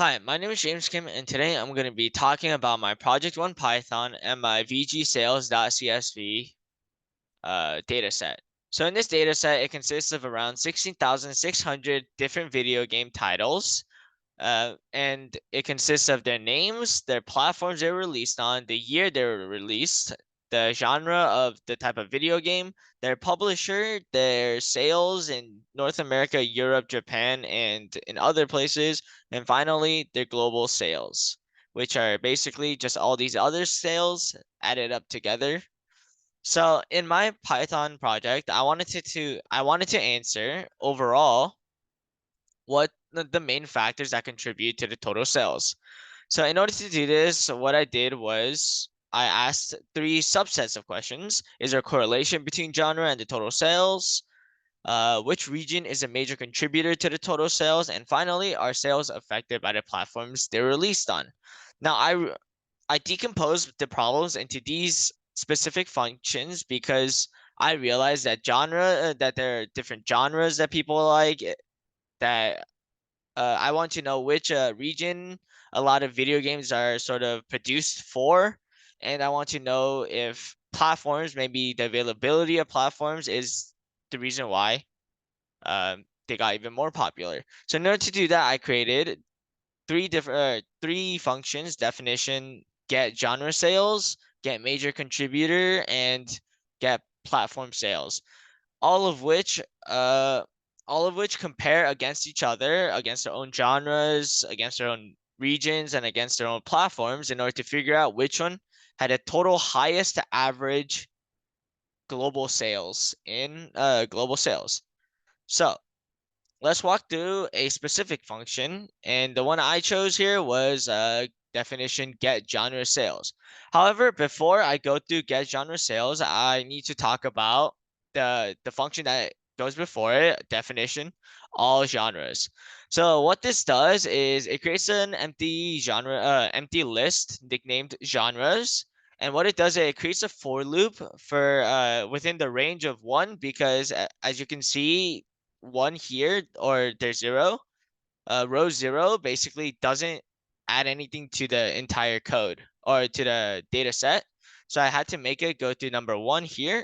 Hi, my name is James Kim, and today I'm going to be talking about my Project 1 Python and my vgsales.csv data set. So in this data set, it consists of around 16,600 different video game titles, and it consists of their names, their platforms they were released on, the year they were released, the genre of the type of video game, their publisher, their sales in North America, Europe, Japan, and in other places, and finally their global sales, which are basically just all these other sales added up together. So in my Python project, I wanted to answer overall what the main factors that contribute to the total sales. So in order to do this, what I did was I asked three subsets of questions. Is there a correlation between genre and the total sales? Which region is a major contributor to the total sales? And finally, are sales affected by the platforms they're released on? Now, I decomposed the problems into these specific functions because I realized that there are different genres that people like, that I want to know which region a lot of video games are sort of produced for, and I want to know if platforms, maybe the availability of platforms, is the reason why they got even more popular. So in order to do that, I created three functions: definition, get genre sales, get major contributor, and get platform sales, all of which uh all of which compare against each other, against their own genres, against their own regions, and against their own platforms in order to figure out which one had a total highest average global sales. So let's walk through a specific function, and the one I chose here was definition get genre sales. However, before I go through get genre sales, I need to talk about the function that goes before it, definition all genres. So what this does is it creates an empty list nicknamed genres. And what it does is it creates a for loop for within the range of one, because as you can see, one here, or there's zero. Row zero basically doesn't add anything to the entire code or to the data set. So I had to make it go to number one here,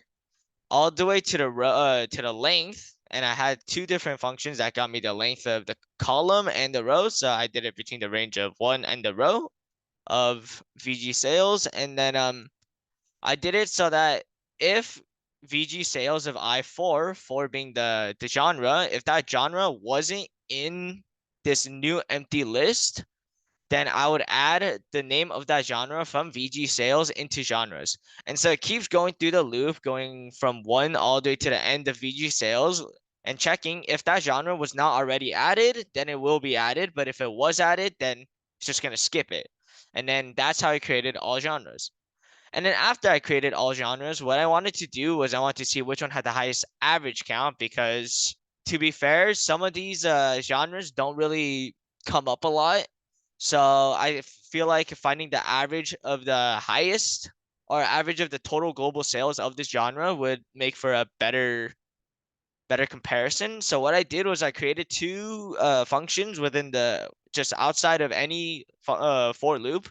all the way to the length. And I had two different functions that got me the length of the column and the row. So I did it between the range of one and the row of VG sales. And then I did it so that if VG sales of I4, 4 being the genre, if that genre wasn't in this new empty list, then I would add the name of that genre from VG sales into genres. And so it keeps going through the loop, going from one all the way to the end of VG sales and checking if that genre was not already added, then it will be added. But if it was added, then it's just going to skip it. And then that's how I created all genres. And then after I created all genres, what I wanted to do was I wanted to see which one had the highest average count, because to be fair, some of these genres don't really come up a lot. So I feel like finding the average of the highest, or average of the total global sales of this genre, would make for a better comparison. So what I did was I created two functions within the just outside of any for loop,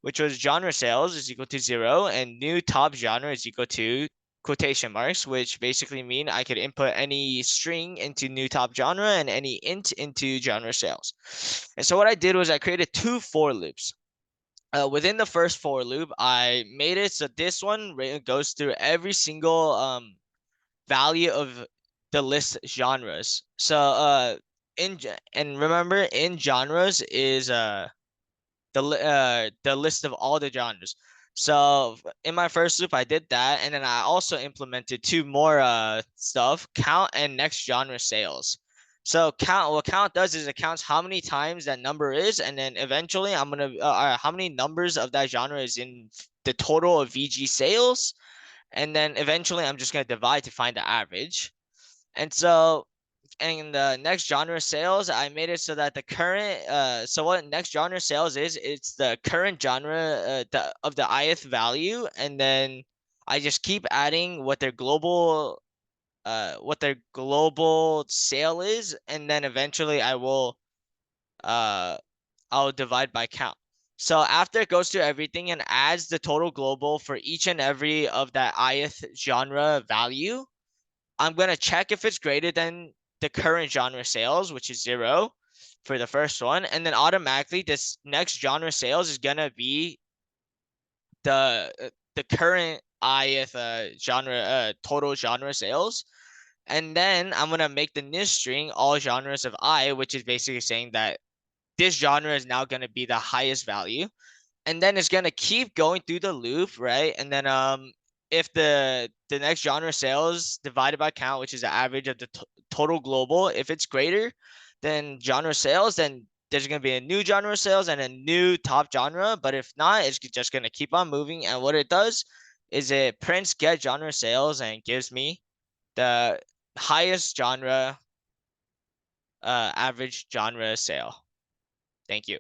which was genre sales is equal to 0 and new top genre is equal to quotation marks, which basically mean I could input any string into new top genre and any int into genre sales. And so what I did was I created two for loops. Within the first for loop, I made it so this one goes through every single value of the list genres. So in and remember, in genres is the list of all the genres. So in my first loop, I did that, and then I also implemented two more stuff: count and next genre sales. So what count does is it counts how many times that number is, and then eventually I'm gonna how many numbers of that genre is in the total of VG sales, and then eventually I'm just gonna divide to find the average. And so in the next genre sales, I made it so that the current so what next genre sales is, it's the current genre of the ith value, and then I just keep adding what their global sale is, and then eventually uh I'll divide by count. So after it goes through everything and adds the total global for each and every of that ith genre value, I'm gonna check if it's greater than the current genre sales, which is 0 for the first one, and then automatically this next genre sales is gonna be the current ith genre total genre sales. And then I'm gonna make the niche string all genres of I, which is basically saying that this genre is now gonna be the highest value, and then it's gonna keep going through the loop, right? And then if the next genre sales divided by count, which is the average of the total global, if it's greater than genre sales, then there's gonna be a new genre sales and a new top genre. But if not, it's just gonna keep on moving. And what it does is it prints get genre sales and gives me the highest genre average genre sale. Thank you.